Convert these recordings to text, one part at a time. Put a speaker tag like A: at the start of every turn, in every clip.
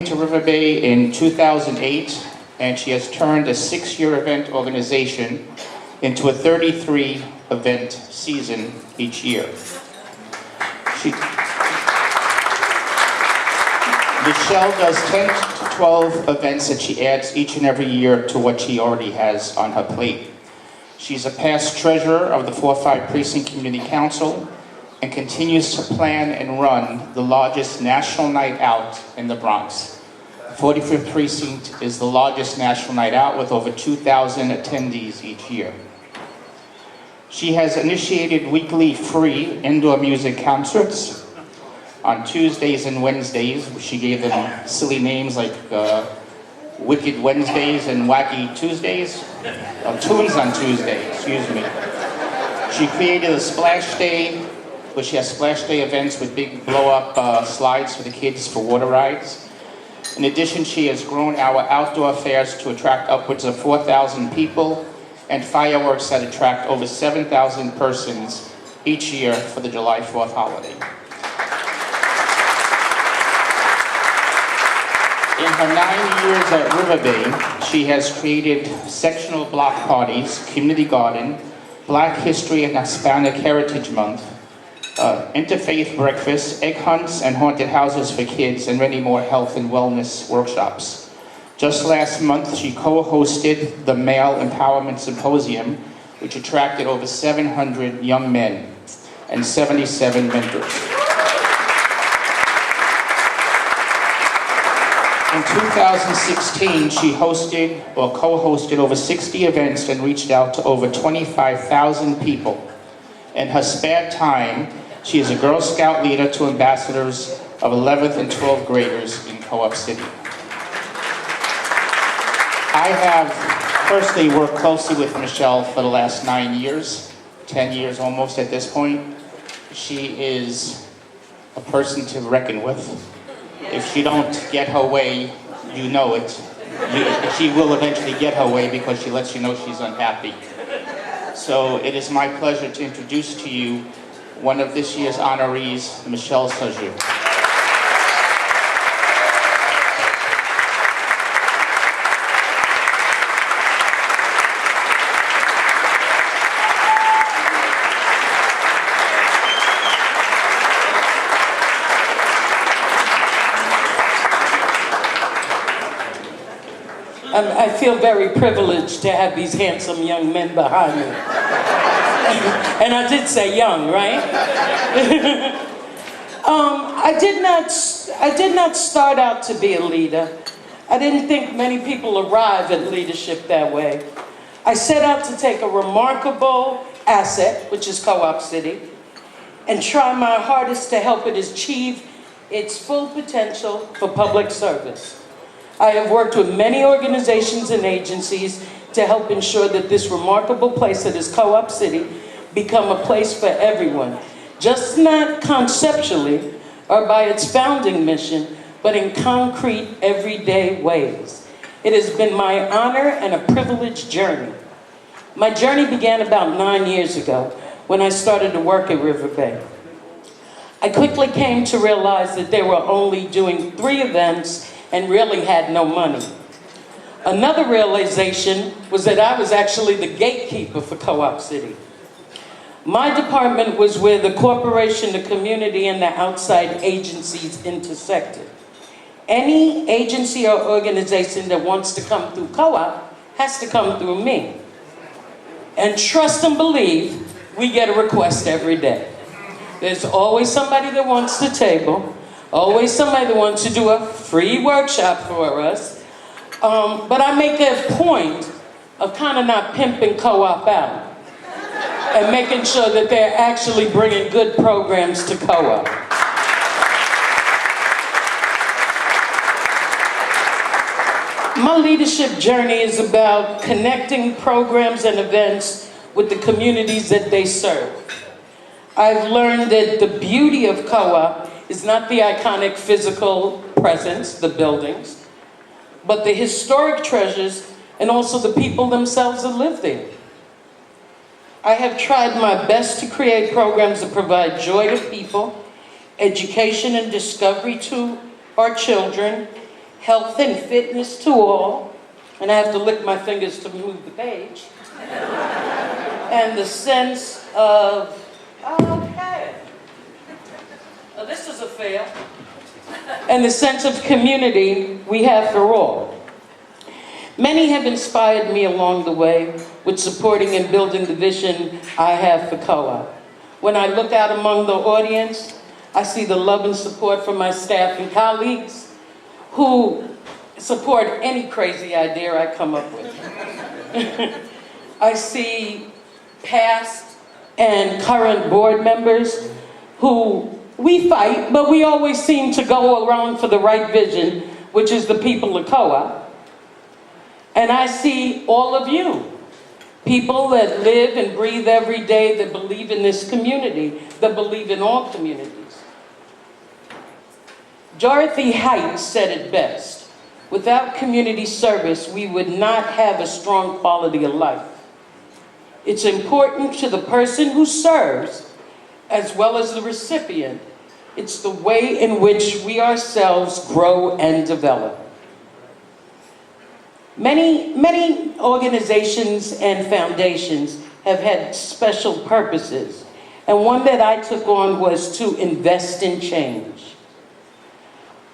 A: To River Bay in 2008, and she has turned a 6-year event organization into a 33 event season each year. Michelle does 10 to 12 events that she adds each and every year to what she already has on her plate. She's a past treasurer of the 4-5 Precinct Community Council and continues to plan and run the largest national night out in the Bronx. 45th Precinct is the largest national night out with over 2,000 attendees each year. She has initiated weekly free indoor music concerts on Tuesdays and Wednesdays. She gave them silly names like Wicked Wednesdays and Wacky Tuesdays, or Tunes on Tuesday, excuse me. She created a Splash Day, where she has Splash Day events with big blow-up slides for the kids for water rides. In addition, she has grown our outdoor fairs to attract upwards of 4,000 people and fireworks that attract over 7,000 persons each year for the July 4th holiday. In her 9 years at River Bay, she has created sectional block parties, community garden, Black History and Hispanic Heritage Month, interfaith breakfasts, egg hunts, and haunted houses for kids, and many more health and wellness workshops. Just last month, she co-hosted the Male Empowerment Symposium, which attracted over 700 young men and 77 mentors. In 2016, she hosted or co-hosted over 60 events and reached out to over 25,000 people. In her spare time, she is a Girl Scout leader to ambassadors of 11th and 12th graders in Co-op City. I have personally worked closely with Michelle for the last 9 years, 10 years almost at this point. She is a person to reckon with. If she don't get her way, you know it. She will eventually get her way because she lets you know she's unhappy. So it is my pleasure to introduce to you one of this year's honorees, Michelle Sajou.
B: I feel very privileged to have these handsome young men behind me. And I did say young, right? I did not start out to be a leader. I didn't think many people arrive at leadership that way. I set out to take a remarkable asset, which is Co-op City, and try my hardest to help it achieve its full potential for public service. I have worked with many organizations and agencies to help ensure that this remarkable place that is Co-op City become a place for everyone, just not conceptually or by its founding mission, but in concrete, everyday ways. It has been my honor and a privileged journey. My journey began about 9 years ago when I started to work at River Bay. I quickly came to realize that they were only doing 3 events and really had no money. Another realization was that I was actually the gatekeeper for Co-op City. My department was where the corporation, the community, and the outside agencies intersected. Any agency or organization that wants to come through Co-op has to come through me. And trust and believe, we get a request every day. There's always somebody that wants the table, always somebody that wants to do a free workshop for us. But I make a point of kind of not pimping Co-op out and making sure that they're actually bringing good programs to Co-op. My leadership journey is about connecting programs and events with the communities that they serve. I've learned that the beauty of Co-op is not the iconic physical presence, the buildings, but the historic treasures and also the people themselves that live there. I have tried my best to create programs that provide joy to people, education and discovery to our children, health and fitness to all, and I have to lick my fingers to move the page, and the sense of, okay, now this is a fail, and the sense of community we have for all. Many have inspired me along the way with supporting and building the vision I have for COA. When I look out among the audience, I see the love and support from my staff and colleagues who support any crazy idea I come up with. I see past and current board members who we fight, but we always seem to go around for the right vision, which is the people of COA. And I see all of you, people that live and breathe every day, that believe in this community, that believe in all communities. Dorothy Height said it best: without community service, we would not have a strong quality of life. It's important to the person who serves, as well as the recipient. It's the way in which we ourselves grow and develop. Many organizations and foundations have had special purposes, and one that I took on was to invest in change.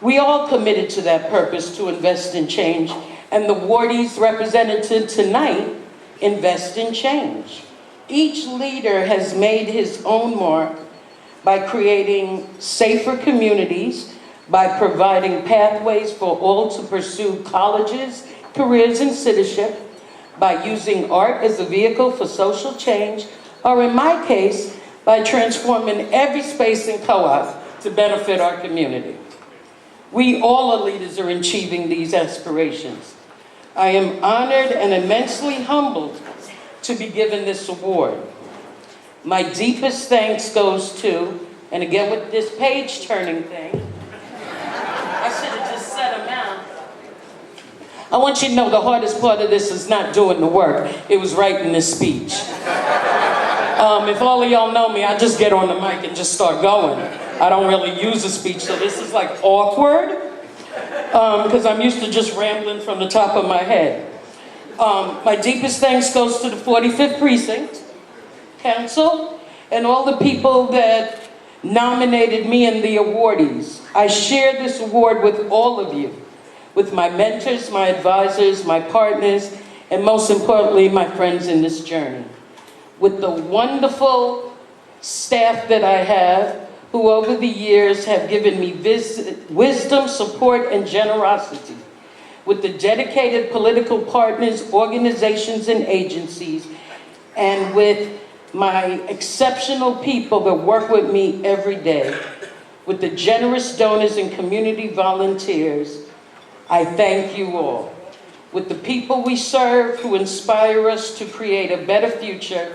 B: We all committed to that purpose, to invest in change, and the Wardies represented tonight invest in change. Each leader has made his own mark by creating safer communities, by providing pathways for all to pursue colleges, careers, and citizenship, by using art as a vehicle for social change, or in my case, by transforming every space in co-op to benefit our community. We all the leaders are achieving these aspirations. I am honored and immensely humbled to be given this award. My deepest thanks goes to, and again with this page turning thing, I should have just set them out. I want you to know the hardest part of this is not doing the work. It was writing this speech. If all of y'all know me, I just get on the mic and just start going. I don't really use a speech, so this is like awkward, because I'm used to just rambling from the top of my head. My deepest thanks goes to the 45th Precinct Council and all the people that nominated me and the awardees. I share this award with all of you, with my mentors, my advisors, my partners, and most importantly, my friends in this journey. With the wonderful staff that I have, who over the years have given me wisdom, support, and generosity. With the dedicated political partners, organizations, and agencies, and with my exceptional people that work with me every day, with the generous donors and community volunteers, I thank you all. With the people we serve who inspire us to create a better future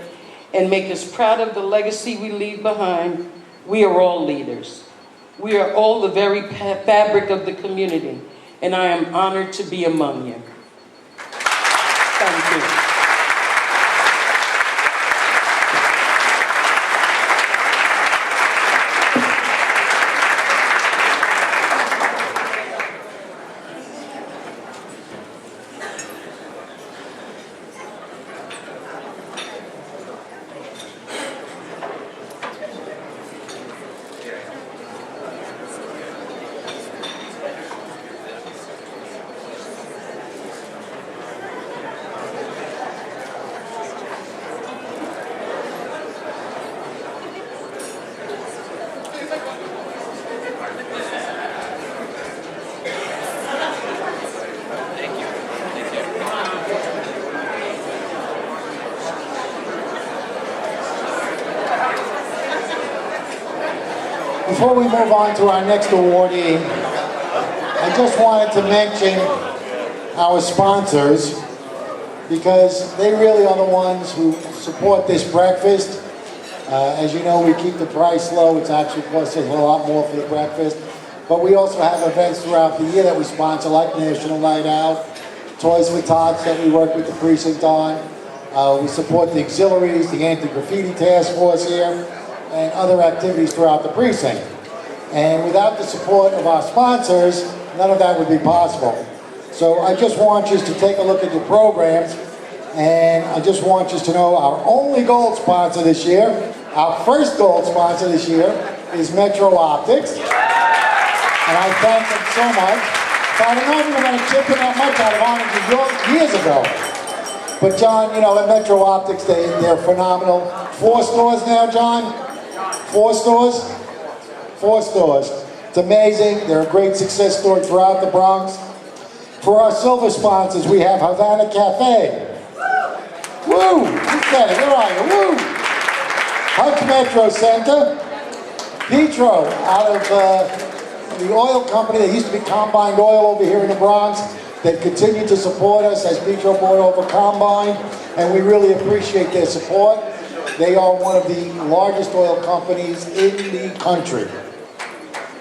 B: and make us proud of the legacy we leave behind, we are all leaders. We are all the very fabric of the community, and I am honored to be among you. Thank you.
C: Before we move on to our next awardee, I just wanted to mention our sponsors, because they really are the ones who support this breakfast. As you know, we keep the price low. It's actually costs us a lot more for the breakfast. But we also have events throughout the year that we sponsor, like National Night Out, Toys for Tots that we work with the precinct on. We support the auxiliaries, the anti-graffiti task force here, and other activities throughout the precinct. And without the support of our sponsors, none of that would be possible. So I just want you to take a look at your programs, and I just want you to know our only gold sponsor this year, our first gold sponsor this year, is Metro Optics. And I thank them so much. So I don't know if we're going to chip in that much out of oranges years ago. But John, you know, at Metro Optics, they're phenomenal. 4 stores now, John? 4 stores? 4 stores. It's amazing. They're a great success story throughout the Bronx. For our silver sponsors, we have Havana Cafe. Woo! Who's that? Where are you? Woo! Hutch Metro Center. Petro, out of the oil company that used to be Combined Oil over here in the Bronx. They've continued to support us as Petro bought over Combine, and we really appreciate their support. They are one of the largest oil companies in the country.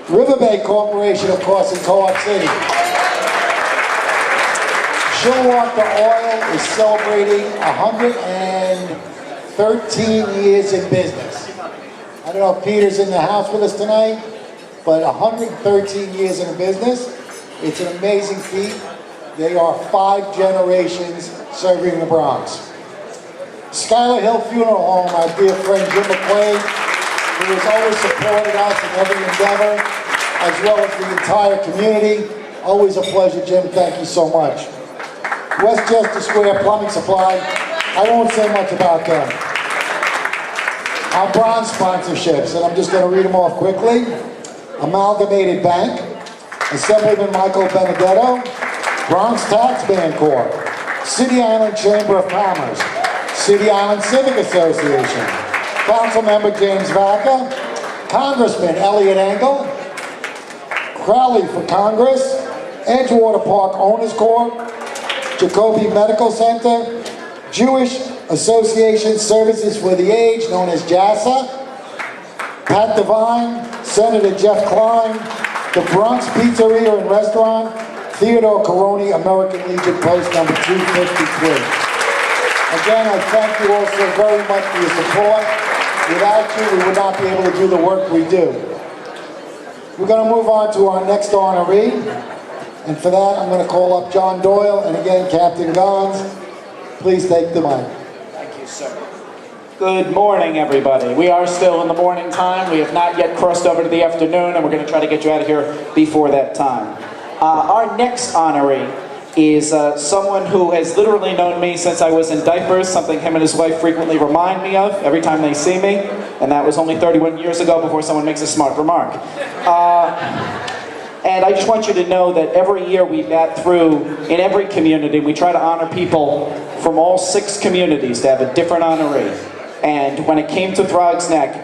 C: River Bay Corporation, of course, in Co-op City. Shillwater Oil is celebrating 113 years in business. I don't know if Peter's in the house with us tonight, but 113 years in business. It's an amazing feat. They are 5 generations serving the Bronx. Schuyler Hill Funeral Home, our dear friend Jim McQuaid, who has always supported us in every endeavor, as well as the entire community. Always a pleasure, Jim. Thank you so much. Westchester Square Plumbing Supply, I won't say much about them. Our bronze sponsorships, and I'm just going to read them off quickly. Amalgamated Bank, Assemblyman Michael Benedetto, Bronx Tax Band Corp., City Island Chamber of Commerce, City Island Civic Association, Councilmember James Vaca, Congressman Elliot Engel, Crowley for Congress, Edgewater Park Owners Corp., Jacoby Medical Center, Jewish Association Services for the Aged, known as JASA, Pat Devine, Senator Jeff Klein, the Bronx Pizzeria and Restaurant, Theodore Caroni, American Legion Post number 253. Again, I thank you all so very much for your support. Without you, we would not be able to do the work we do. We're going to move on to our next honoree. And for that, I'm going to call up John Doyle. And again, Captain Gons, please take the mic.
D: Thank you, sir. Good morning, everybody. We are still in the morning time. We have not yet crossed over to the afternoon, and we're going to try to get you out of here before that time. Our next honoree is someone who has literally known me since I was in diapers, something him and his wife frequently remind me of every time they see me, and that was only 31 years ago before someone makes a smart remark. And I just want you to know that every year we bat through, in every community, we try to honor people from all 6 communities to have a different honoree. And when it came to Throgs Neck,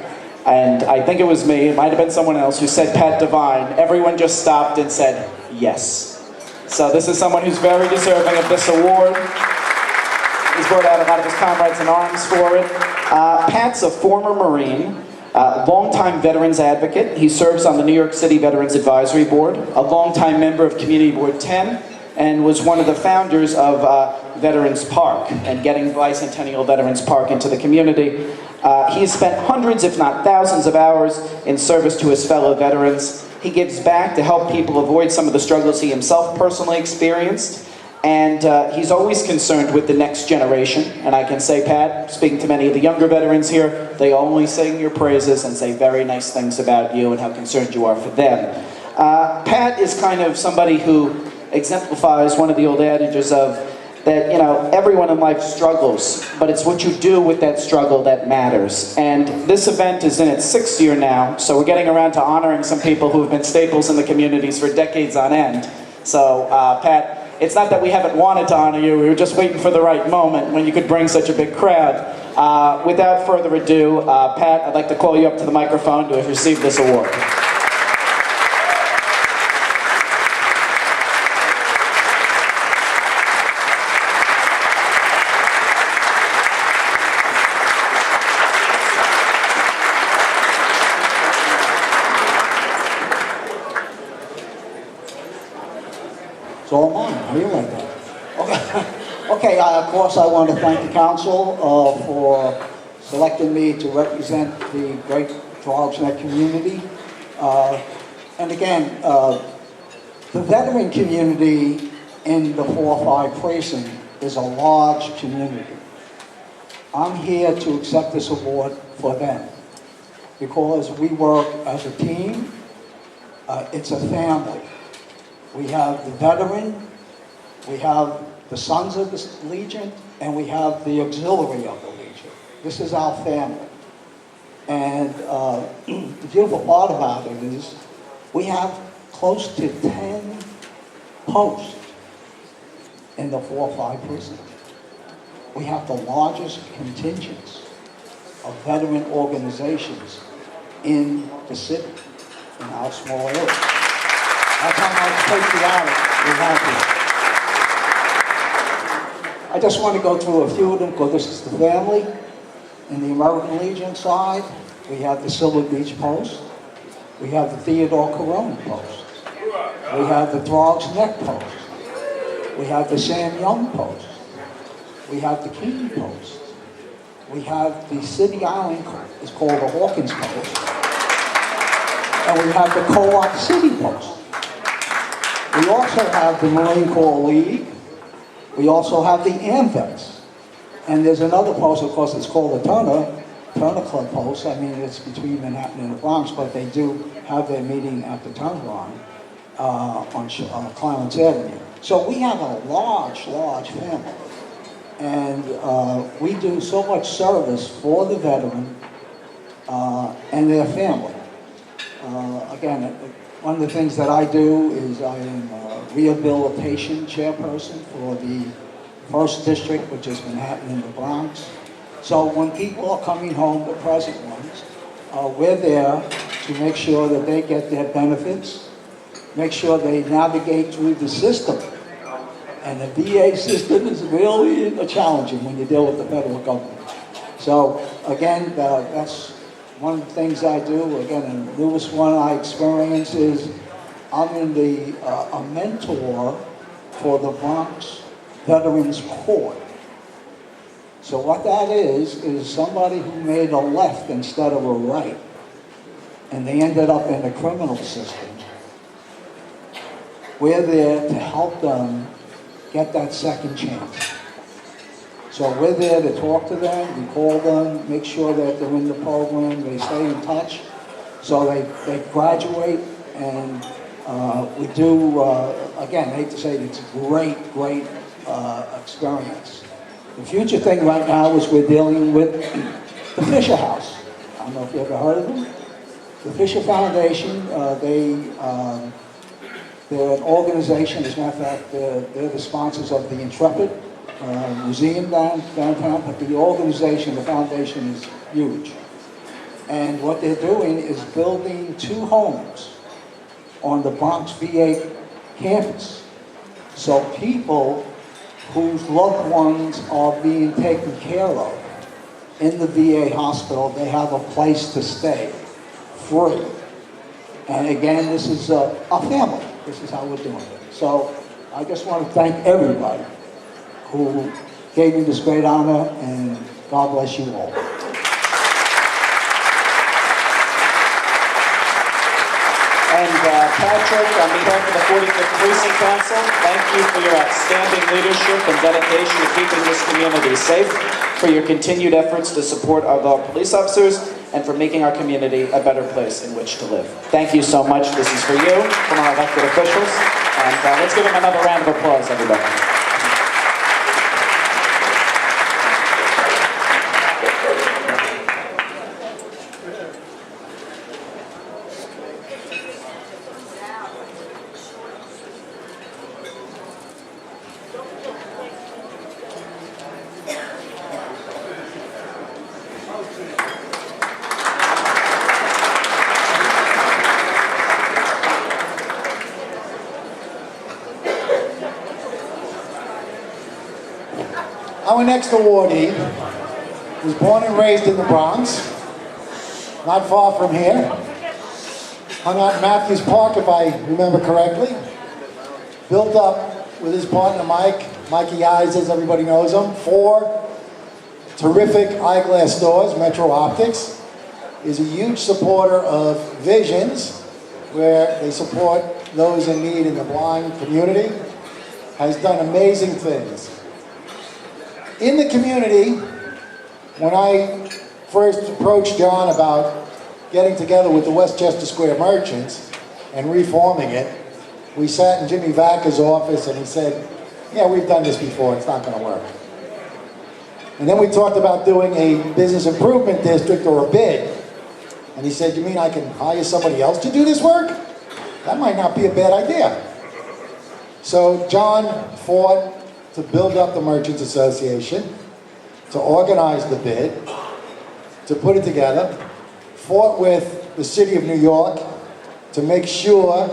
D: and I think it was me, it might have been someone else who said Pat Devine, everyone just stopped and said, yes. So this is someone who's very deserving of this award. He's brought out a lot of his comrades in arms for it. Pat's a former Marine, longtime veterans advocate. He serves on the New York City Veterans Advisory Board, a longtime member of Community Board 10, and was one of the founders of Veterans Park and getting Bicentennial Veterans Park into the community. He has spent hundreds, if not thousands, of hours in service to his fellow veterans. He gives back to help people avoid some of the struggles he himself personally experienced. And he's always concerned with the next generation. And I can say, Pat, speaking to many of the younger veterans here, they only sing your praises and say very nice things about you and how concerned you are for them. Pat is kind of somebody who exemplifies one of the old adages of that, you know, everyone in life struggles, but it's what you do with that struggle that matters. And this event is in its 6th year now, so we're getting around to honoring some people who have been staples in the communities for decades on end. So, Pat, it's not that we haven't wanted to honor you, we were just waiting for the right moment when you could bring such a big crowd. Without further ado, Pat, I'd like to call you up to the microphone to receive this award.
E: It's all mine. How do you like that? Okay, of course I want to thank the council for selecting me to represent the great Throgs Neck community. And again, The veteran community in the 4-5 precinct is a large community. I'm here to accept this award for them because we work as a team. It's a family. We have the veteran, we have the Sons of the Legion, and we have the auxiliary of the Legion. This is our family. And the beautiful part about it is we have close to 10 posts in the 4-5 precinct. We have the largest contingents of veteran organizations in the city, in our small area. That's how much patriotic we have here. I just want to go through a few of them because this is the family. In the American Legion side, we have the Silver Beach Post. We have the Theodore Corona Post. We have the Throgs Neck Post. We have the Sam Young Post. We have the King Post. We have the City Island, it's called the Hawkins Post. And we have the Co-op City Post. We also have the Marine Corps League. We also have the AMVETS. And there's another post, of course, it's called the Turner Club Post. I mean, it's between Manhattan and the Bronx, but they do have their meeting at the Turner line on Clarence Avenue. So we have a large family. And we do so much service for the veteran and their family. Again, one of the things that I do is I am a rehabilitation chairperson for the 1st District, which is Manhattan and the Bronx. So when people are coming home, the present ones, we're there to make sure that they get their benefits, make sure they navigate through the system. And the VA system is really challenging when you deal with the federal government. So again, that's one of the things I do. Again, the newest one I experience is I'm a mentor for the Bronx Veterans Court. So what that is somebody who made a left instead of a right, and they ended up in the criminal system. We're there to help them get that second chance. So we're there to talk to them, we call them, make sure that they're in the program, they stay in touch, so they graduate, and we do, again, I hate to say it, it's a great experience. The future thing right now is we're dealing with the Fisher House. I don't know if you ever heard of them. The Fisher Foundation, they're an organization, as a matter of fact, they're the sponsors of the Intrepid Museum downtown, but the organization, the foundation is huge. And what they're doing is building 2 homes on the Bronx VA campus. So people whose loved ones are being taken care of in the VA hospital, they have a place to stay, free. And again, this is a family. This is how we're doing it. So I just want to thank everybody who gave me this great honor, and God bless you all.
D: And Patrick, on behalf of the 45th Precinct Council, thank you for your outstanding leadership and dedication to keeping this community safe, for your continued efforts to support our police officers, and for making our community a better place in which to live. Thank you so much. This is for you from our elected officials. And let's give them another round of applause, everybody.
C: Our next awardee was born and raised in the Bronx, not far from here. Hung out in Matthews Park, if I remember correctly. Built up with his partner Mikey Eyes, as everybody knows him. 4 terrific eyeglass stores, Metro Optics. Is a huge supporter of Visions, where they support those in need in the blind community, has done amazing things. In the community, when I first approached John about getting together with the Westchester Square merchants and reforming it, we sat in Jimmy Vacca's office and he said, yeah, we've done this before, it's not going to work. And then we talked about doing a business improvement district or a bid. And he said, you mean I can hire somebody else to do this work? That might not be a bad idea. So John fought to build up the Merchants Association, to organize the bid, to put it together, fought with the city of New York to make sure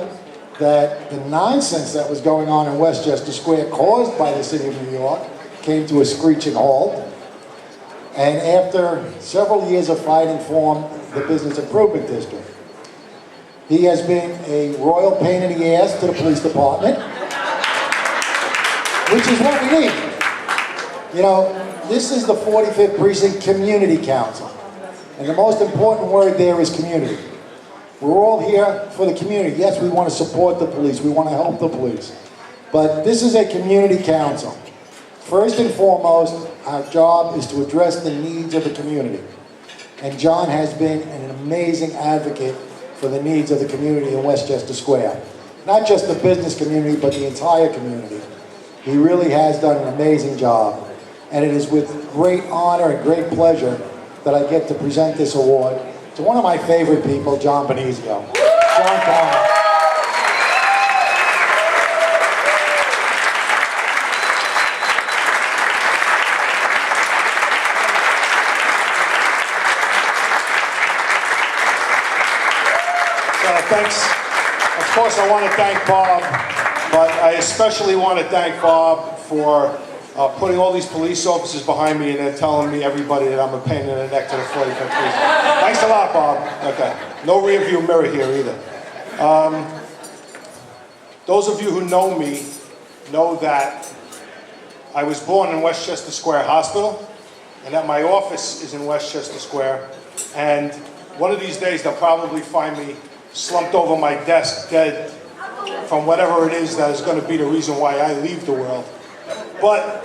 C: that the nonsense that was going on in Westchester Square caused by the city of New York came to a screeching halt. And after several years of fighting, formed the Business Improvement District. He has been a royal pain in the ass to the police department, which is what we need. You know, this is the 45th Precinct Community Council. And the most important word there is community. We're all here for the community. Yes, we want to support the police. We want to help the police. But this is a community council. First and foremost, our job is to address the needs of the community. And John has been an amazing advocate for the needs of the community in Westchester Square. Not just the business community, but the entire community. He really has done an amazing job. And it is with great honor and great pleasure that I get to present this award to one of my favorite people, John Benizio. John, come on.
F: Thanks. Of course, I want to thank Bob, but I especially want to thank Bob for putting all these police officers behind me and then telling me, everybody, that I'm a pain in the neck to the 45th Precinct. Thanks a lot, Bob. Okay. No rear view mirror here either. Those of you who know me know that I was born in Westchester Square Hospital and that my office is in Westchester Square. And one of these days, they'll probably find me slumped over my desk, dead from whatever it is that is going to be the reason why I leave the world. But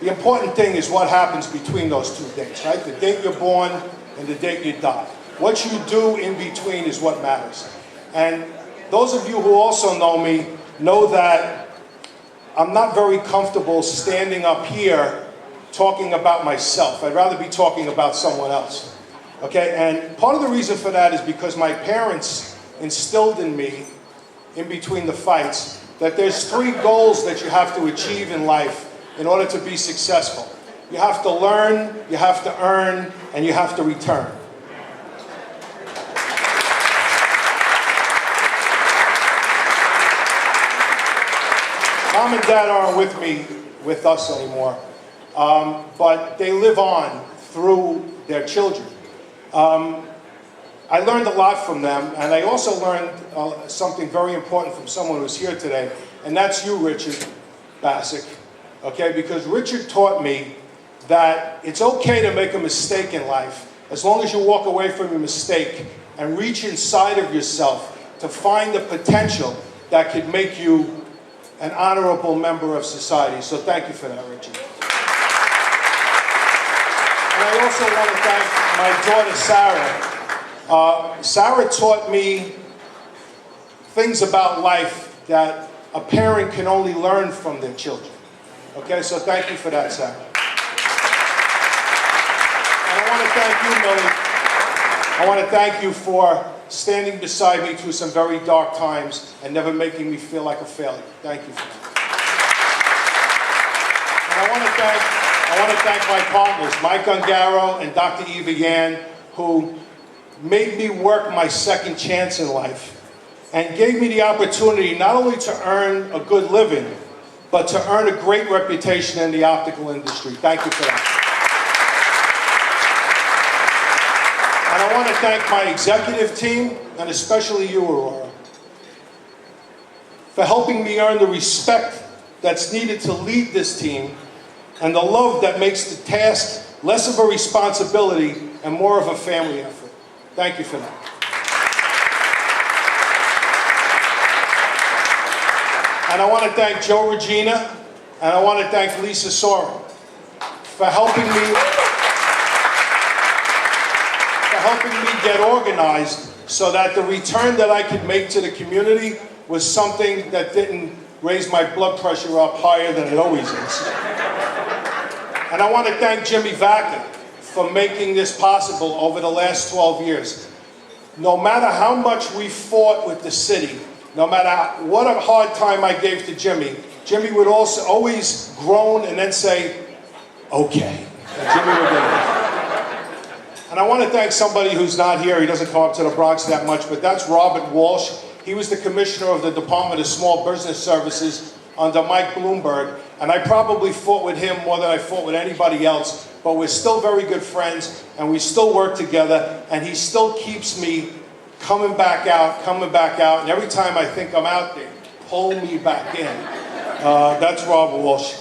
F: the important thing is what happens between those two dates, right? The date you're born and the date you die. What you do in between is what matters. And those of you who also know me know that I'm not very comfortable standing up here talking about myself. I'd rather be talking about someone else. Okay, and part of the reason for that is because my parents instilled in me, in between the fights, that there's 3 goals that you have to achieve in life in order to be successful. You have to learn, you have to earn, and you have to return. Mom and Dad aren't with us anymore, but they live on through their children. I learned a lot from them, and I also learned something very important from someone who's here today, and that's you, Richard Bassick, okay? Because Richard taught me that it's okay to make a mistake in life as long as you walk away from your mistake and reach inside of yourself to find the potential that could make you an honorable member of society. So thank you for that, Richard. And I also want to thank my daughter, Sarah. Sarah taught me things about life that a parent can only learn from their children. Okay, so thank you for that, Sarah. And I want to thank you, Millie. I want to thank you for standing beside me through some very dark times and never making me feel like a failure. Thank you for that. And I want to thank my partners, Mike Ungaro and Dr. Eva Yan, who made me work my second chance in life and gave me the opportunity not only to earn a good living, but to earn a great reputation in the optical industry. Thank you for that. And I want to thank my executive team, and especially you, Aurora, for helping me earn the respect that's needed to lead this team and the love that makes the task less of a responsibility and more of a family effort. Thank you for that. And I want to thank Joe Regina, and I want to thank Lisa Soren for helping me get organized so that the return that I could make to the community was something that didn't raise my blood pressure up higher than it always is. And I want to thank Jimmy Vaca for making this possible over the last 12 years. No matter how much we fought with the city, no matter what a hard time I gave to Jimmy, Jimmy would also always groan and then say, okay. And Jimmy would get it. And I want to thank somebody who's not here. He doesn't come up to the Bronx that much, but that's Robert Walsh. He was the commissioner of the Department of Small Business Services under Mike Bloomberg, and I probably fought with him more than I fought with anybody else, but we're still very good friends, and we still work together, and he still keeps me coming back out, and every time I think I'm out there, pull me back in. That's Robert Walsh.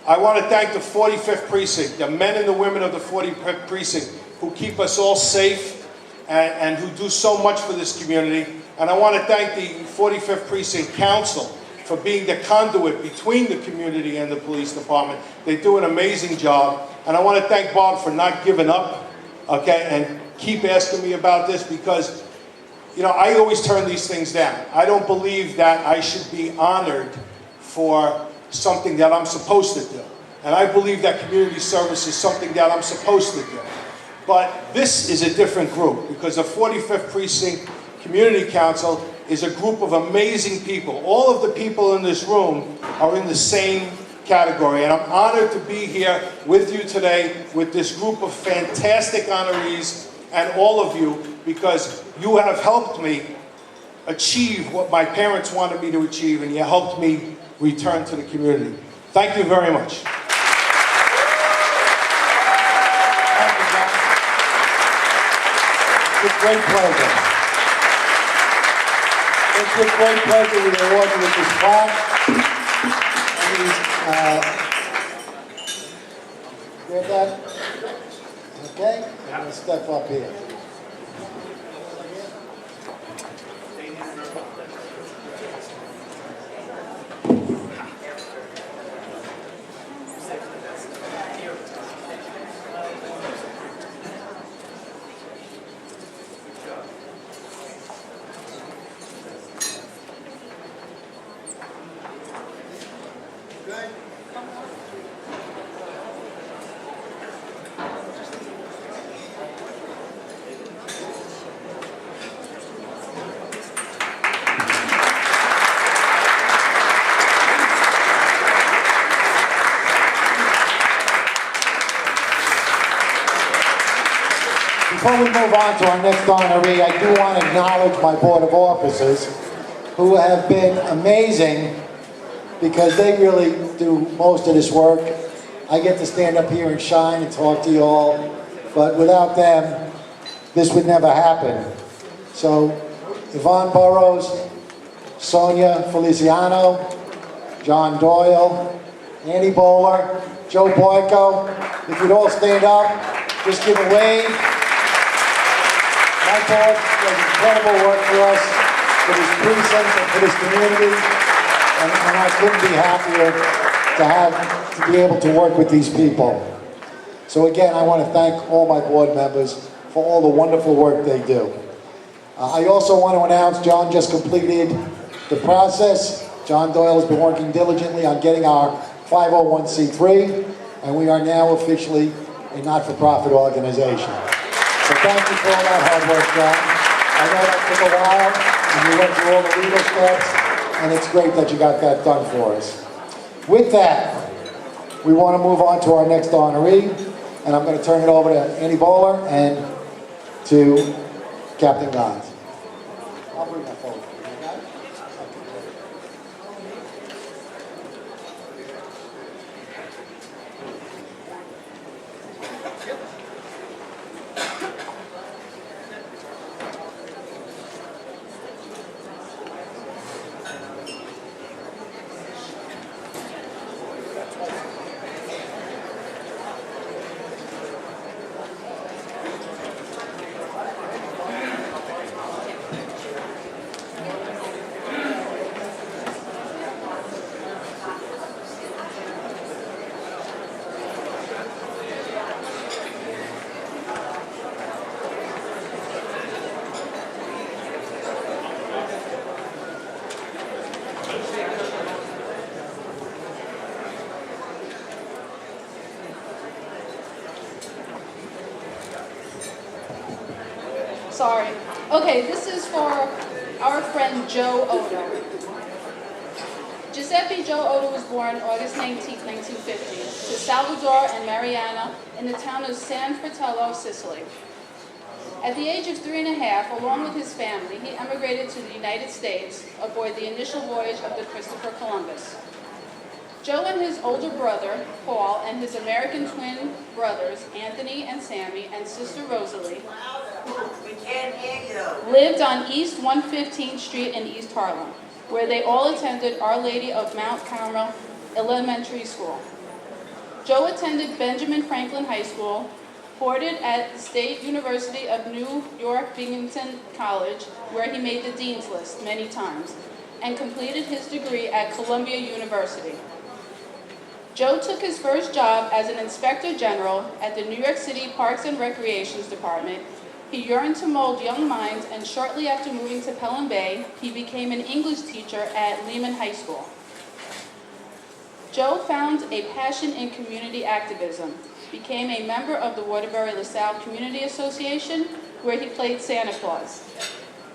F: I want to thank the 45th Precinct, the men and the women of the 45th Precinct who keep us all safe and who do so much for this community. And I want to thank the 45th Precinct Council for being the conduit between the community and the police department. They do an amazing job. And I want to thank Bob for not giving up, okay, and keep asking me about this because, you know, I always turn these things down. I don't believe that I should be honored for something that I'm supposed to do. And I believe that community service is something that I'm supposed to do. But this is a different group because the 45th Precinct Community Council is a group of amazing people. All of the people in this room are in the same category. And I'm honored to be here with you today with this group of fantastic honorees and all of you because you have helped me achieve what my parents wanted me to achieve and you helped me return to the community. Thank you very much.
C: It's a great pleasure. It's with great pleasure we award you with this plaque. Hear that? Okay, I'm going to step up here. Before we move on to our next honoree, I do want to acknowledge my Board of Officers who have been amazing because they really do most of this work. I get to stand up here and shine and talk to you all, but without them, this would never happen. So, Yvonne Burrows, Sonia Feliciano, John Doyle, Annie Bowler, Joe Boyko, if you'd all stand up, just give a wave. My board does incredible work for us, for this precinct and for this community, and I couldn't be happier to be able to work with these people. So again, I want to thank all my board members for all the wonderful work they do. I also want to announce John just completed the process. John Doyle has been working diligently on getting our 501c3, and we are now officially a not-for-profit organization. So thank you for all that hard work, John. I know that took a while, and you went through all the legal steps, and it's great that you got that done for us. With that, we want to move on to our next honoree, and I'm going to turn it over to Annie Bowler and to Captain Gons. I'll bring that forward.
G: Sorry. Okay, this is for our friend Joe Odo. Giuseppe Joe Odo was born August 19, 1950, to Salvador and Mariana in the town of San Fratello, Sicily. At the age of 3½, along with his family, he emigrated to the United States aboard the initial voyage of the Christopher Columbus. Joe and his older brother, Paul, and his American twin brothers, Anthony and Sammy, and sister Rosalie, lived on East 115th Street in East Harlem, where they all attended Our Lady of Mount Carmel Elementary School. Joe attended Benjamin Franklin High School, boarded at the State University of New York Binghamton College, where he made the dean's list many times, and completed his degree at Columbia University. Joe took his first job as an inspector general at the New York City Parks and Recreations Department. He yearned to mold young minds, and shortly after moving to Pelham Bay, he became an English teacher at Lehman High School. Joe found a passion in community activism, became a member of the Waterbury LaSalle Community Association, where he played Santa Claus.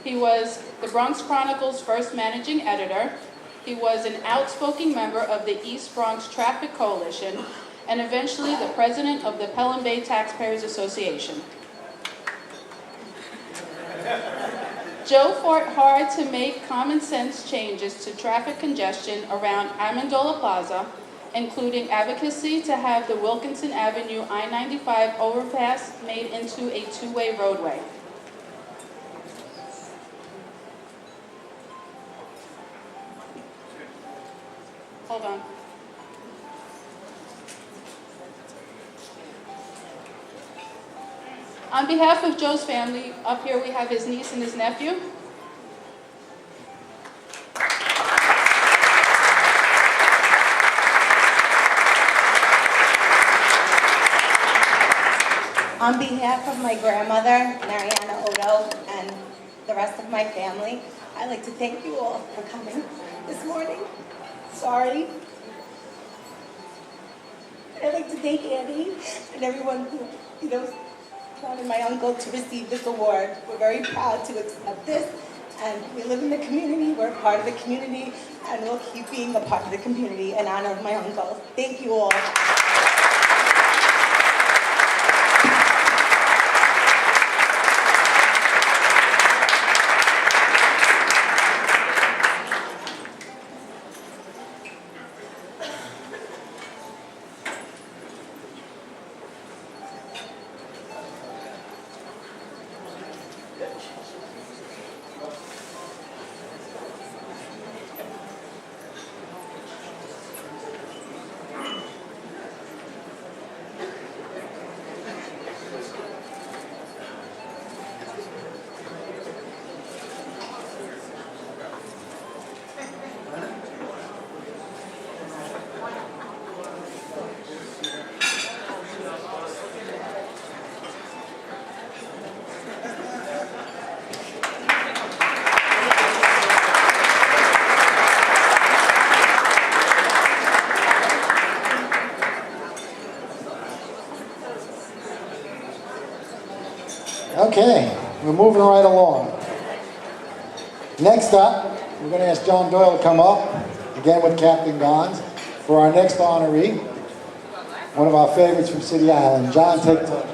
G: He was the Bronx Chronicle's first managing editor. He was an outspoken member of the East Bronx Traffic Coalition, and eventually the president of the Pelham Bay Taxpayers Association. Joe fought hard to make common sense changes to traffic congestion around Amendola Plaza, including advocacy to have the Wilkinson Avenue I-95 overpass made into a two-way roadway. Hold on. On behalf of Joe's family, up here we have his niece and his nephew.
H: On behalf of my grandmother, Mariana Odo, and the rest of my family, I'd like to thank you all for coming this morning. Sorry. I'd like to thank Annie and everyone who, wanted my uncle to receive this award. We're very proud to accept this, and we live in the community, we're part of the community, and we'll keep being a part of the community in honor of my uncle. Thank you all.
C: Okay, we're moving right along. Next up, we're going to ask John Doyle to come up, again with Captain Gons, for our next honoree, one of our favorites from City Island. John, take it.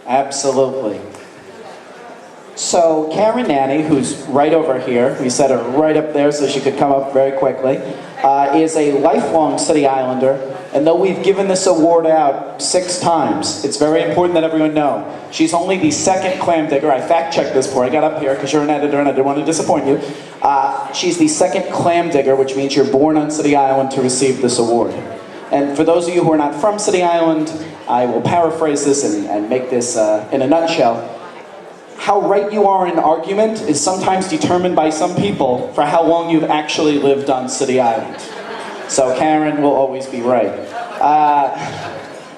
D: Absolutely. So Karen Nanny, who's right over here, we set her right up there so she could come up very quickly, is a lifelong City Islander. And though we've given this award out 6 times, it's very important that everyone know, she's only the second clam digger. I fact-checked this before I got up here because you're an editor and I didn't want to disappoint you. She's the second clam digger, which means you're born on City Island to receive this award. And for those of you who are not from City Island, I will paraphrase this and make this in a nutshell. How right you are in an argument is sometimes determined by some people for how long you've actually lived on City Island. So Karen will always be right.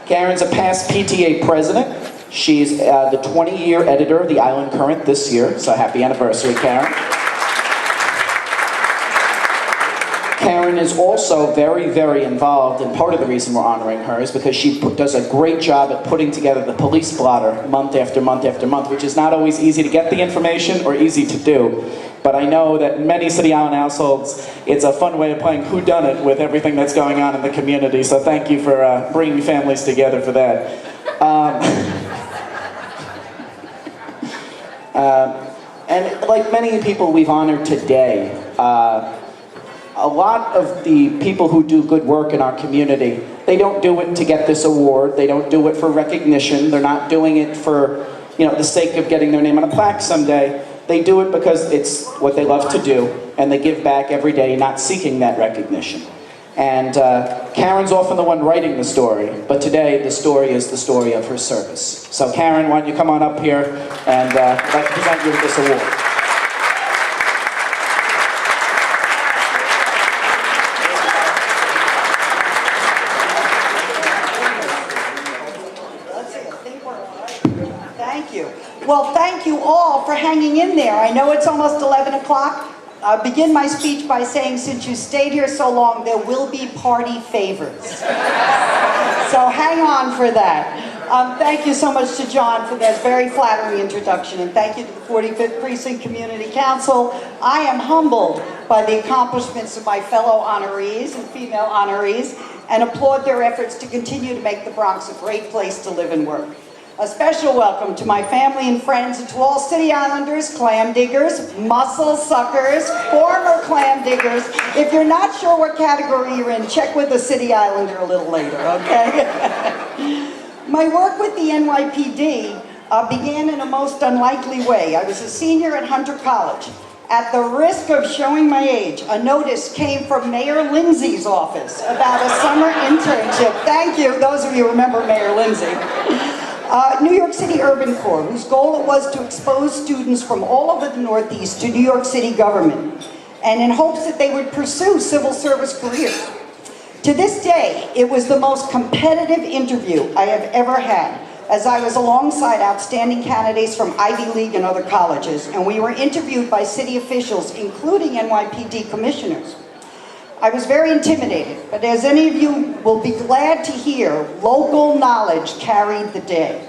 D: Karen's a past PTA president. She's the 20-year editor of the Island Current this year, so happy anniversary, Karen. Karen Karen is also very, very involved, and part of the reason we're honoring her is because she does a great job at putting together the police blotter month after month after month, which is not always easy to get the information or easy to do. But I know that in many City Island households, it's a fun way of playing whodunit with everything that's going on in the community. So thank you for bringing families together for that. And like many people we've honored today, a lot of the people who do good work in our community, they don't do it to get this award. They don't do it for recognition. They're not doing it for, the sake of getting their name on a plaque someday. They do it because it's what they love to do, and they give back every day, not seeking that recognition. And Karen's often the one writing the story, but today the story is the story of her service. So Karen, why don't you come on up here and I'd like to present you with this award.
I: Thank you. Well, thank you all for hanging in there. I know it's almost 11 o'clock. I'll begin my speech by saying, since you stayed here so long, there will be party favors. So hang on for that. Thank you so much to John for that very flattering introduction, and thank you to the 45th Precinct Community Council. I am humbled by the accomplishments of my fellow honorees and female honorees, and applaud their efforts to continue to make the Bronx a great place to live and work. A special welcome to my family and friends, and to all City Islanders, clam diggers, mussel suckers, former clam diggers. If you're not sure what category you're in, check with a City Islander a little later, okay? My work with the NYPD began in a most unlikely way. I was a senior at Hunter College. At the risk of showing my age, a notice came from Mayor Lindsay's office about a summer internship. Thank you, those of you who remember Mayor Lindsay. New York City Urban Corps, whose goal it was to expose students from all over the Northeast to New York City government, and in hopes that they would pursue civil service careers. To this day, it was the most competitive interview I have ever had, as I was alongside outstanding candidates from Ivy League and other colleges, and we were interviewed by city officials, including NYPD commissioners. I was very intimidated, but as any of you will be glad to hear, local knowledge carried the day.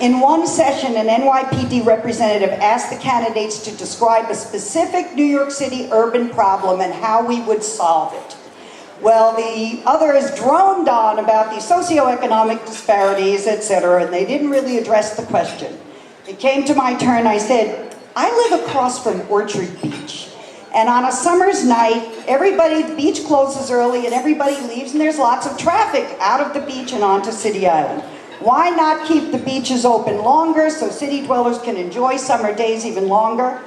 I: In one session, an NYPD representative asked the candidates to describe a specific New York City urban problem and how we would solve it. Well, the others droned on about the socioeconomic disparities, etc., and they didn't really address the question. It came to my turn. I said, I live across from Orchard Beach. And on a summer's night, the beach closes early and everybody leaves, and there's lots of traffic out of the beach and onto City Island. Why not keep the beaches open longer so city dwellers can enjoy summer days even longer?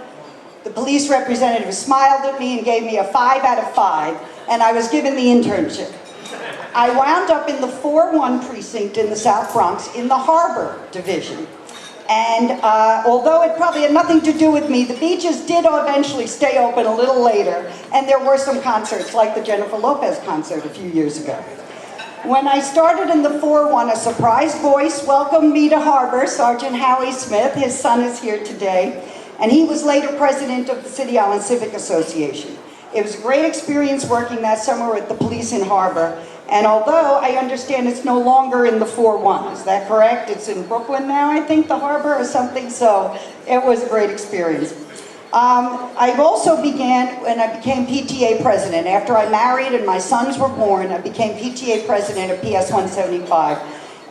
I: The police representative smiled at me and gave me a 5 out of 5, and I was given the internship. I wound up in the 4-1 precinct in the South Bronx in the Harbor Division. And although it probably had nothing to do with me, the beaches did eventually stay open a little later, and there were some concerts, like the Jennifer Lopez concert a few years ago. When I started in the 4-1, a surprise voice welcomed me to Harbor, Sergeant Howie Smith. His son is here today, and he was later president of the City Island Civic Association. It was a great experience working that summer with the police in Harbor. And although I understand it's no longer in the 4-1, is that correct? It's in Brooklyn now, I think, the Harbor or something, so it was a great experience. I also began when I became PTA president. After I married and my sons were born, I became PTA president of PS 175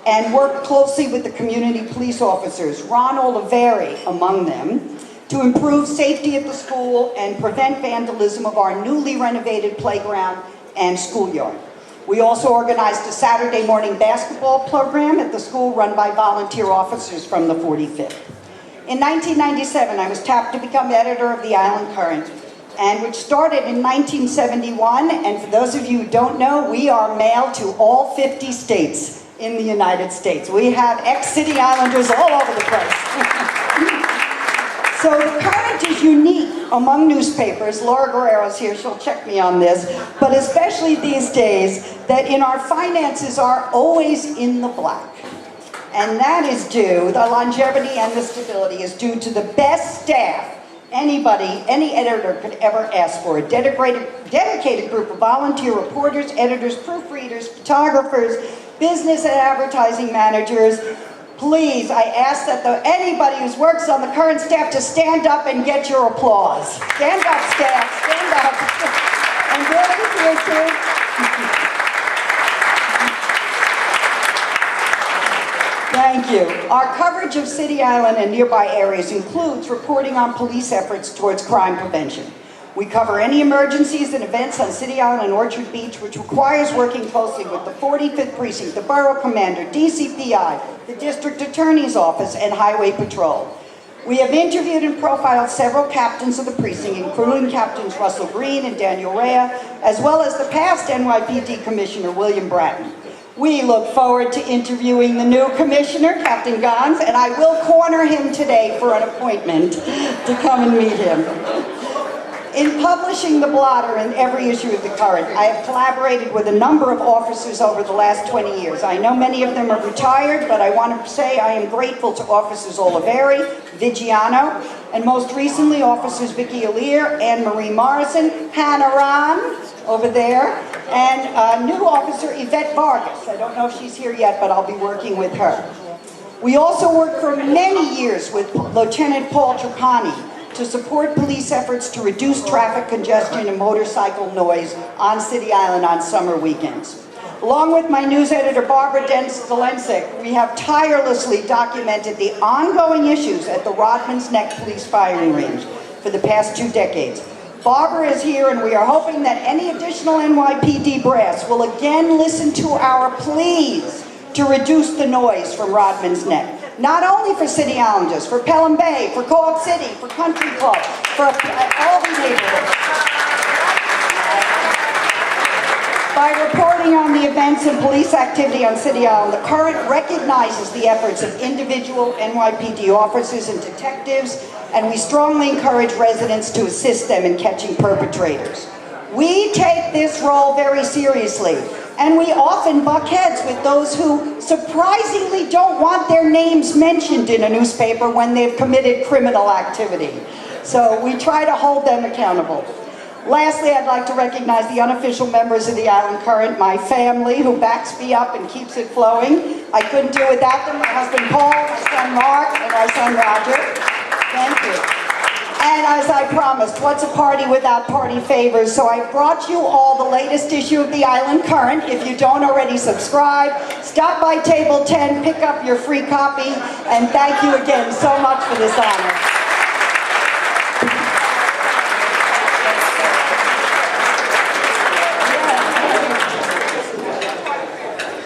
I: and worked closely with the community police officers, Ron Oliveri among them, to improve safety at the school and prevent vandalism of our newly renovated playground and schoolyard. We also organized a Saturday morning basketball program at the school run by volunteer officers from the 45th. In 1997, I was tapped to become editor of the Island Current, and which started in 1971, and for those of you who don't know, we are mailed to all 50 states in the United States. We have ex-City Islanders all over the place. So the Current is unique among newspapers. Laura Guerrero's here, she'll check me on this, but especially these days, that in our finances are always in the black. And that is due, the longevity and the stability is due to the best staff anybody, any editor could ever ask for. A dedicated group of volunteer reporters, editors, proofreaders, photographers, business and advertising managers. Please, I ask that anybody who works on the current staff to stand up and get your applause. Stand up, staff, stand up. And Willie's here too. Thank you. Our coverage of City Island and nearby areas includes reporting on police efforts towards crime prevention. We cover any emergencies and events on City Island and Orchard Beach, which requires working closely with the 45th Precinct, the Borough Commander, DCPI, the District Attorney's Office, and Highway Patrol. We have interviewed and profiled several captains of the precinct, including Captains Russell Green and Daniel Rea, as well as the past NYPD Commissioner, William Bratton. We look forward to interviewing the new commissioner, Captain Gons, and I will corner him today for an appointment to come and meet him. In publishing the blotter in every issue of the Current, I have collaborated with a number of officers over the last 20 years. I know many of them are retired, but I want to say I am grateful to Officers Oliveri, Vigiano, and most recently Officers Vicky Alir, Anne Marie Morrison, Hannah Ron, over there, and new officer Yvette Vargas. I don't know if she's here yet, but I'll be working with her. We also worked for many years with Lieutenant Paul Trapani to support police efforts to reduce traffic congestion and motorcycle noise on City Island on summer weekends. Along with my news editor, Barbara Dent-Skolensik, we have tirelessly documented the ongoing issues at the Rodman's Neck Police Firing Range for the past 2 decades. Barbara is here, and we are hoping that any additional NYPD brass will again listen to our pleas to reduce the noise from Rodman's Neck. Not only for City Islanders, for Pelham Bay, for Co-op City, for Country Club, for all the neighborhoods. By reporting on the events and police activity on City Island, the Current recognizes the efforts of individual NYPD officers and detectives, and we strongly encourage residents to assist them in catching perpetrators. We take this role very seriously, and we often buck heads with those who surprisingly don't want their names mentioned in a newspaper when they've committed criminal activity. So we try to hold them accountable. Lastly, I'd like to recognize the unofficial members of the Island Current, my family, who backs me up and keeps it flowing. I couldn't do without them. My husband Paul, my son Mark, and my son Roger. Thank you. And as I promised, what's a party without party favors? So I brought you all the latest issue of the Island Current. If you don't already subscribe, stop by table 10, pick up your free copy, and thank you again so much for this honor.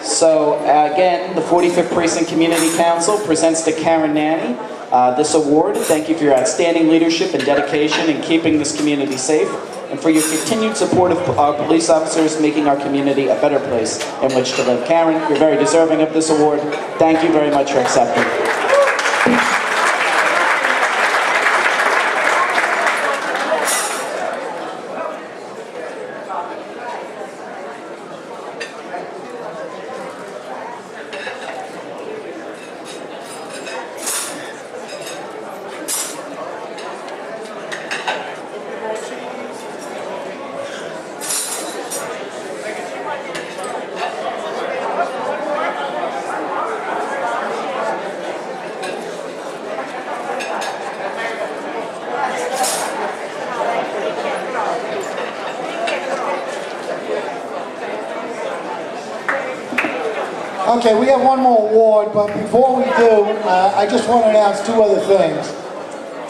D: So again, the 45th Precinct Community Council presents to Karen Nanny this award. Thank you for your outstanding leadership and dedication in keeping this community safe, and for your continued support of our police officers, making our community a better place in which to live. Karen, you're very deserving of this award. Thank you very much for accepting.
C: Okay, we have one more award, but before we do, I just want to announce 2 other things.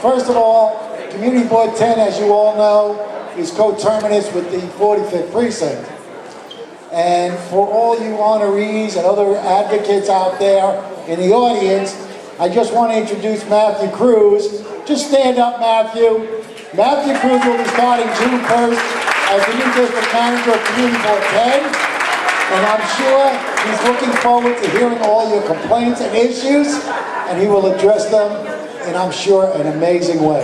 C: First of all, Community Board 10, as you all know, is coterminous with the 45th Precinct. And for all you honorees and other advocates out there in the audience, I just want to introduce Matthew Cruz. Just stand up, Matthew. Matthew Cruz will be starting June 1st as the new district manager of Community Board 10. And I'm sure he's looking forward to hearing all your complaints and issues, and he will address them in, I'm sure, an amazing way.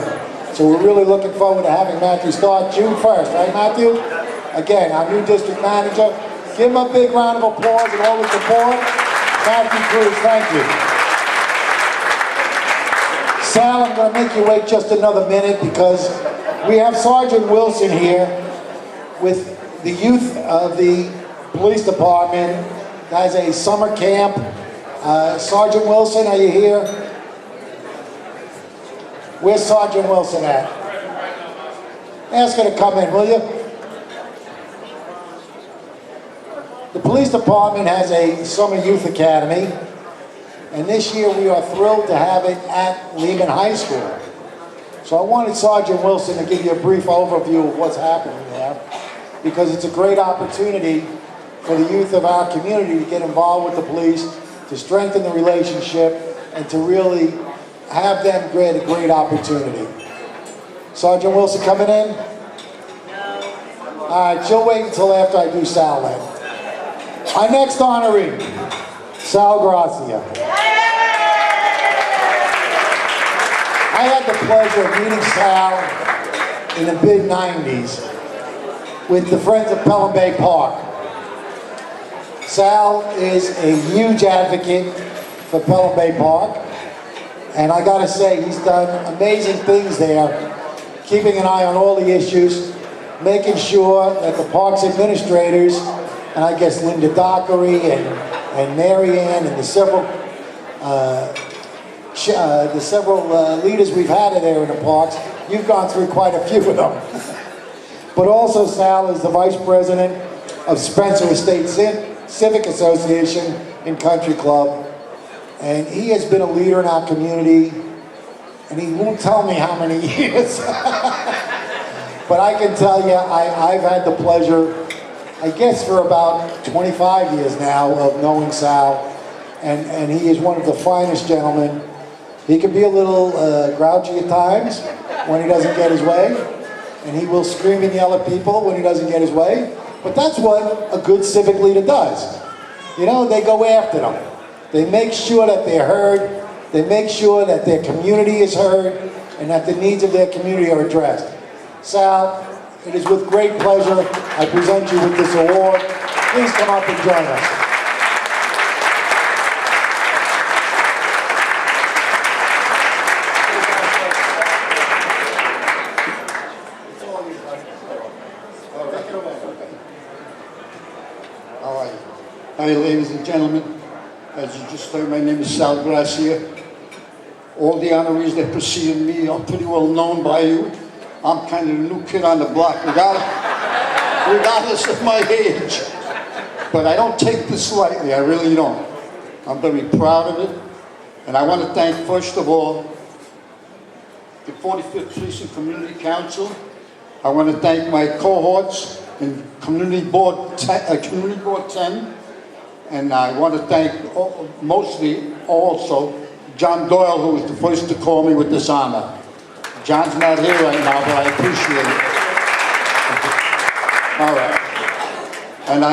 C: So we're really looking forward to having Matthew start June 1st, right, Matthew? Again, our new district manager. Give him a big round of applause and all the support. Matthew Cruz, thank you. Sal, I'm going to make you wait just another minute because we have Sergeant Wilson here with the youth of the police department. Has a summer camp. Sergeant Wilson, are you here? Where's Sergeant Wilson at? Ask her to come in, will you? The police department has a summer youth academy, and this year we are thrilled to have it at Lehman High School. So I wanted Sergeant Wilson to give you a brief overview of what's happening there, because it's a great opportunity for the youth of our community to get involved with the police, to strengthen the relationship, and to really have them get a great opportunity. Sergeant Wilson coming in? All right, she'll wait until after I do Sal then. Our next honoree, Sal Gracia. I had the pleasure of meeting Sal in the mid-90s with the Friends of Pelham Bay Park. Sal is a huge advocate for Pelham Bay Park, and I gotta say, he's done amazing things there, keeping an eye on all the issues, making sure that the park's administrators, and I guess Linda Dockery and Mary Ann and the several leaders we've had there in the parks, you've gone through quite a few of them. But also Sal is the Vice President of Spencer Estate Civic Association and Country Club. And he has been a leader in our community, and he won't tell me how many years. But I can tell you, I've had the pleasure, I guess for about 25 years now, of knowing Sal. And he is one of the finest gentlemen. He can be a little grouchy at times when he doesn't get his way. And he will scream and yell at people when he doesn't get his way. But that's what a good civic leader does. You know, they go after them. They make sure that they're heard. They make sure that their community is heard and that the needs of their community are addressed. Sal, it is with great pleasure I present you with this award. Please come up and join us.
J: Hi, ladies and gentlemen. As you just heard, my name is Sal Gracia. All the honorees that preceded me are pretty well known by you. I'm kind of the new kid on the block, regardless of my age. But I don't take this lightly, I really don't. I'm very proud of it. And I want to thank, first of all, the 45th Precinct Community Council. I want to thank my cohorts in Community Board 10. And I want to thank mostly also John Doyle, who was the first to call me with this honor. John's not here right now, but I appreciate it. All right. And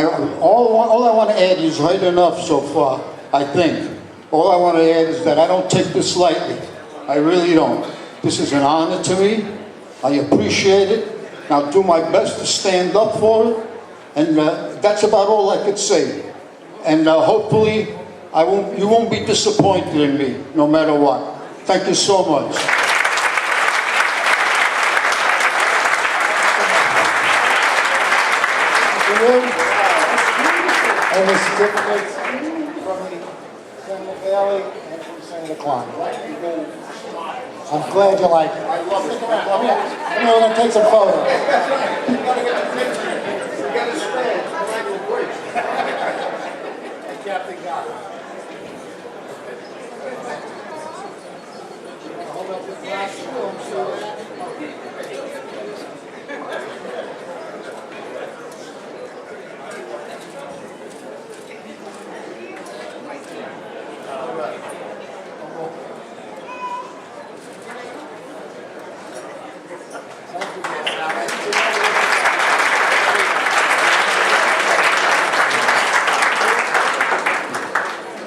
J: all I want to add is right enough so far, I think. All I want to add is that I don't take this lightly. I really don't. This is an honor to me. I appreciate it. And I'll do my best to stand up for it. And that's about all I could say. And hopefully, you won't be disappointed in me, no matter what. Thank you so much.
C: And the certificates from the Seminole Valley and from Senator Klein. I'm glad you like it. I love it. We're going to take some photos. Captain got it. Hold up the glass so that.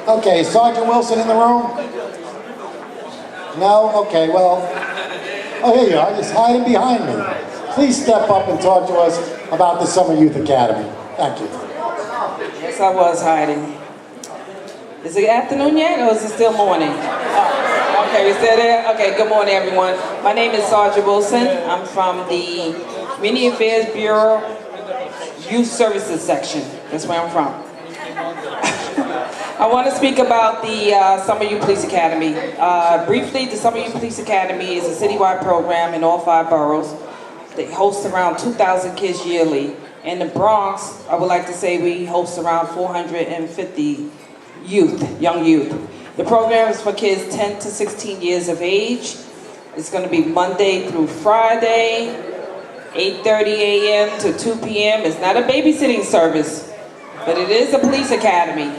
C: Okay, is Sergeant Wilson in the room? No? Okay, well, oh, here you are, just hiding behind me. Please step up and talk to us about the Summer Youth Academy. Thank you.
K: Yes, I was hiding. Is it afternoon yet, or is it still morning? Oh, Okay, we still there? Okay, good morning, everyone. My name is Sergeant Wilson. I'm from the Community Affairs Bureau Youth Services Section. That's where I'm from. I want to speak about the Summer Youth Police Academy. Briefly, the Summer Youth Police Academy is a citywide program in all 5 boroughs. They host around 2,000 kids yearly. In the Bronx, I would like to say we host around 450 youth, young youth. The program is for kids 10 to 16 years of age. It's going to be Monday through Friday, 8:30 a.m. to 2 p.m. It's not a babysitting service, but it is a police academy.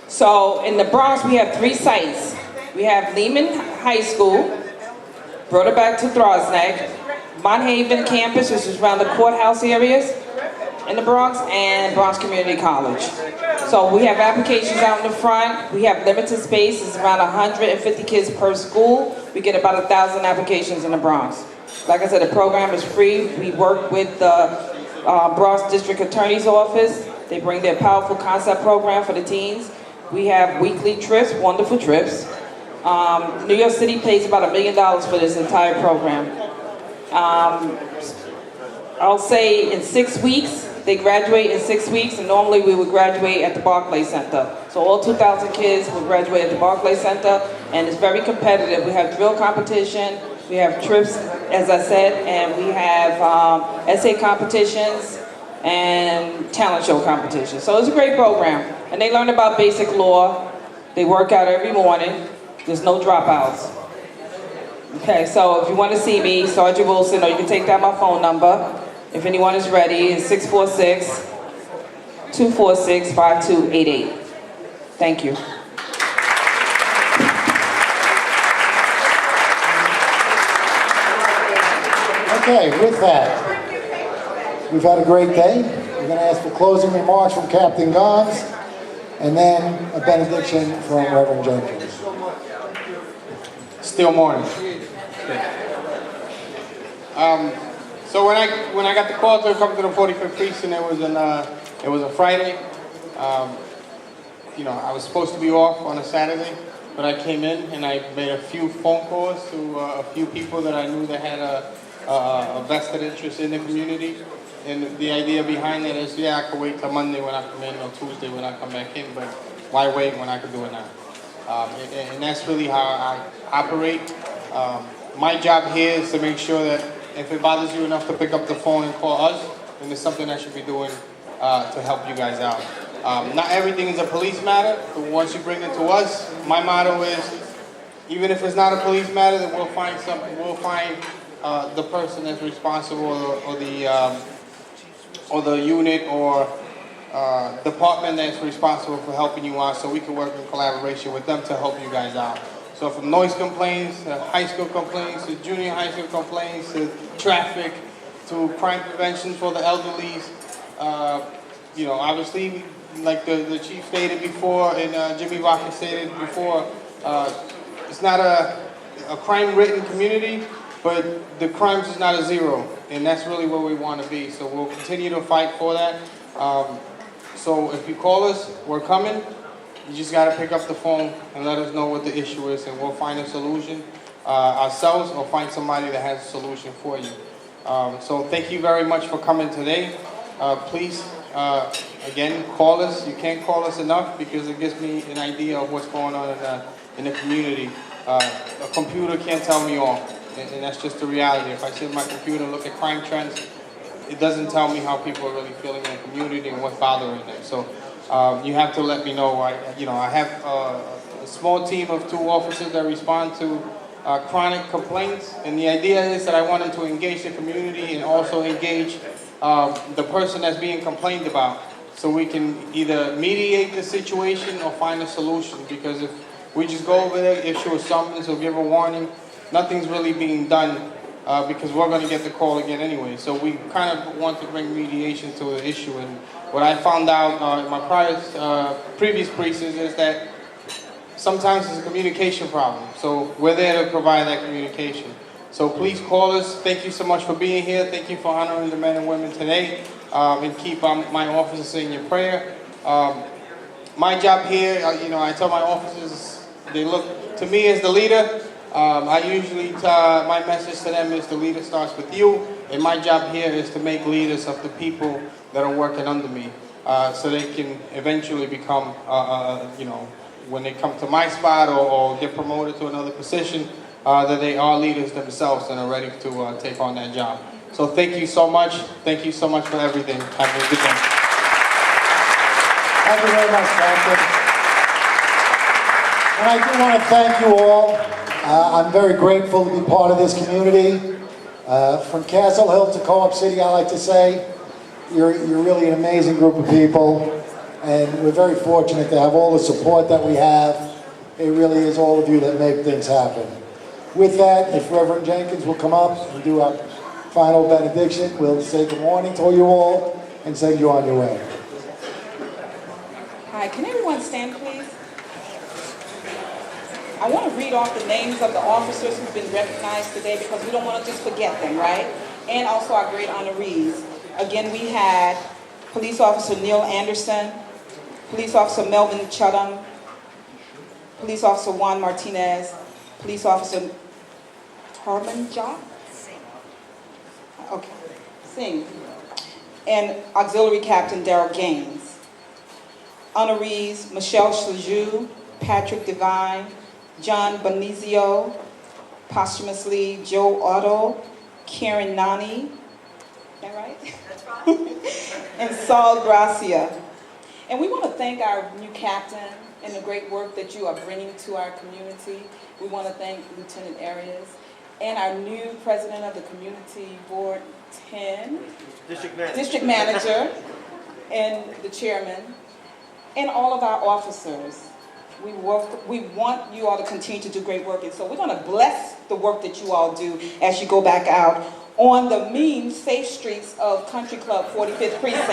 K: So in the Bronx, we have 3 sites. We have Lehman High School, brought it back to Throsneck, Mont Haven campus, which is around the courthouse areas in the Bronx, and Bronx Community College. So we have applications out in the front. We have limited space. It's around 150 kids per school. We get about 1,000 applications in the Bronx. Like I said, the program is free. We work with the Bronx District Attorney's Office. They bring their powerful concept program for the teens. We have weekly trips, wonderful trips. New York City pays about $1 million for this entire program. I'll say in 6 weeks, they graduate in 6 weeks, and normally we would graduate at the Barclay Center. So all 2,000 kids will graduate at the Barclay Center, and it's very competitive. We have drill competition, we have trips, as I said, and we have essay competitions and talent show competitions. So it's a great program. And they learn about basic law. They work out every morning. There's no dropouts. Okay, so if you want to see me, Sergeant Wilson, or you can take down my phone number. If anyone is ready, it's 646-246-5288. Thank you.
C: Okay, with that, we've had a great day. We're going to ask for closing remarks from Captain Gons, and then a benediction from Reverend Jenkins.
L: Still morning. So when I got the call to come to the 45th precinct, it was a Friday. You know, I was supposed to be off on a Saturday, but I came in and I made a few phone calls to a few people that I knew that had a vested interest in the community. And the idea behind it is, yeah, I could wait till Monday when I come in or Tuesday when I come back in, but why wait when I could do it now? And that's really how I operate. My job here is to make sure that if it bothers you enough to pick up the phone and call us, then it's something I should be doing to help you guys out. Not everything is a police matter, but once you bring it to us, my motto is, even if it's not a police matter, then we'll find the person that's responsible or the unit or department that's responsible for helping you out, so we can work in collaboration with them to help you guys out. So from noise complaints, to high school complaints, to junior high school complaints, to traffic, to crime prevention for the elderly. You know, obviously, like the chief stated before and Jimmy Rocket stated before, it's not a crime-ridden community, but the crimes is not a zero, and that's really where we want to be. So we'll continue to fight for that. So if you call us, we're coming. You just got to pick up the phone and let us know what the issue is, and we'll find a solution ourselves or find somebody that has a solution for you. So thank you very much for coming today. Please, again, call us. You can't call us enough because it gives me an idea of what's going on in the community. A computer can't tell me all, and that's just the reality. If I sit in my computer and look at crime trends, it doesn't tell me how people are really feeling in the community and what's bothering them. So you have to let me know. I have a small team of 2 officers that respond to chronic complaints, and the idea is that I want them to engage the community and also engage the person that's being complained about, so we can either mediate the situation or find a solution. Because if we just go over there, issue a summons or give a warning, nothing's really being done because we're going to get the call again anyway. So we kind of want to bring mediation to the issue. And what I found out in my previous precincts is that sometimes it's a communication problem. So we're there to provide that communication. So please call us. Thank you so much for being here. Thank you for honoring the men and women today. And keep my officers in your prayer. My job here, I tell my officers, they look to me as the leader, I usually, my message to them is the leader starts with you, and my job here is to make leaders of the people that are working under me, so they can eventually become, you know, when they come to my spot or get promoted to another position, that they are leaders themselves and are ready to take on that job. So thank you so much. Thank you so much for everything. Have a good day.
C: Thank you very much, Franklin. And I do want to thank you all. I'm very grateful to be part of this community. From Castle Hill to Co-op City, I like to say, you're really an amazing group of people. And we're very fortunate to have all the support that we have. It really is all of you that make things happen. With that, if Reverend Jenkins will come up and do our final benediction, we'll say good morning to you all and send you on your way.
K: Hi, can everyone stand, please? I want to read off the names of the officers who've been recognized today because we don't want to just forget them, right? And also our great honorees. Again, we had Police Officer Neil Anderson, Police Officer Melvin Chudham, Police Officer Juan Martinez, Police Officer Tarman Jha? Okay, Singh, and Auxiliary Captain Daryl Gaines. Honorees Michelle Slajou, Patrick Devine, John Bonizio, posthumously Joe Otto, Karen Nani, is that right? That's right. And Saul Gracia. And we want to thank our new captain and the great work that you are bringing to our community. We want to thank Lieutenant Arias and our new president of the Community Board 10, District Manager, and the chairman, and all of our officers. We want you all to continue to do great work, and so we're going to bless the work that you all do as you go back out on the mean, safe streets of Country Club 45th Precinct.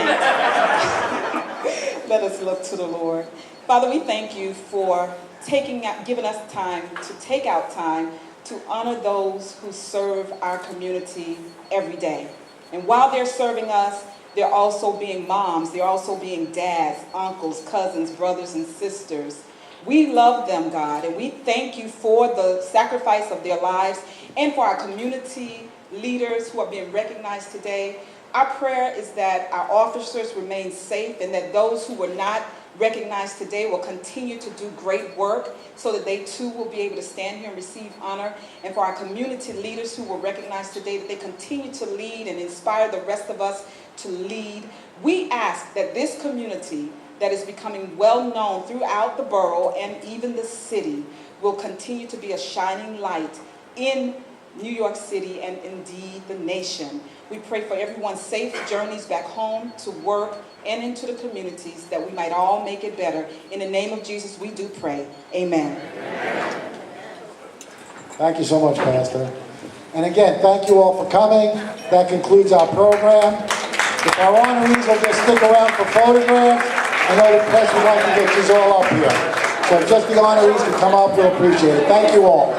K: Let us look to the Lord. Father, we thank you for giving us time to take out time to honor those who serve our community every day. And while they're serving us, they're also being moms, they're also being dads, uncles, cousins, brothers, and sisters. We love them, God, and we thank you for the sacrifice of their lives and for our community leaders who are being recognized today. Our prayer is that our officers remain safe and that those who were not recognized today will continue to do great work so that they too will be able to stand here and receive honor. And for our community leaders who were recognized today, that they continue to lead and inspire the rest of us to lead. We ask that this community that is becoming well known throughout the borough and even the city will continue to be a shining light in New York City and indeed the nation. We pray for everyone's safe journeys back home, to work, and into the communities, that we might all make it better. In the name of Jesus, we do pray. Amen.
C: Thank you so much, Pastor. And again, thank you all for coming. That concludes our program. If our honorees will just stick around for photographs, I know the press would like to get you all up here. So if just the honorees can come up, we'll appreciate it. Thank you all.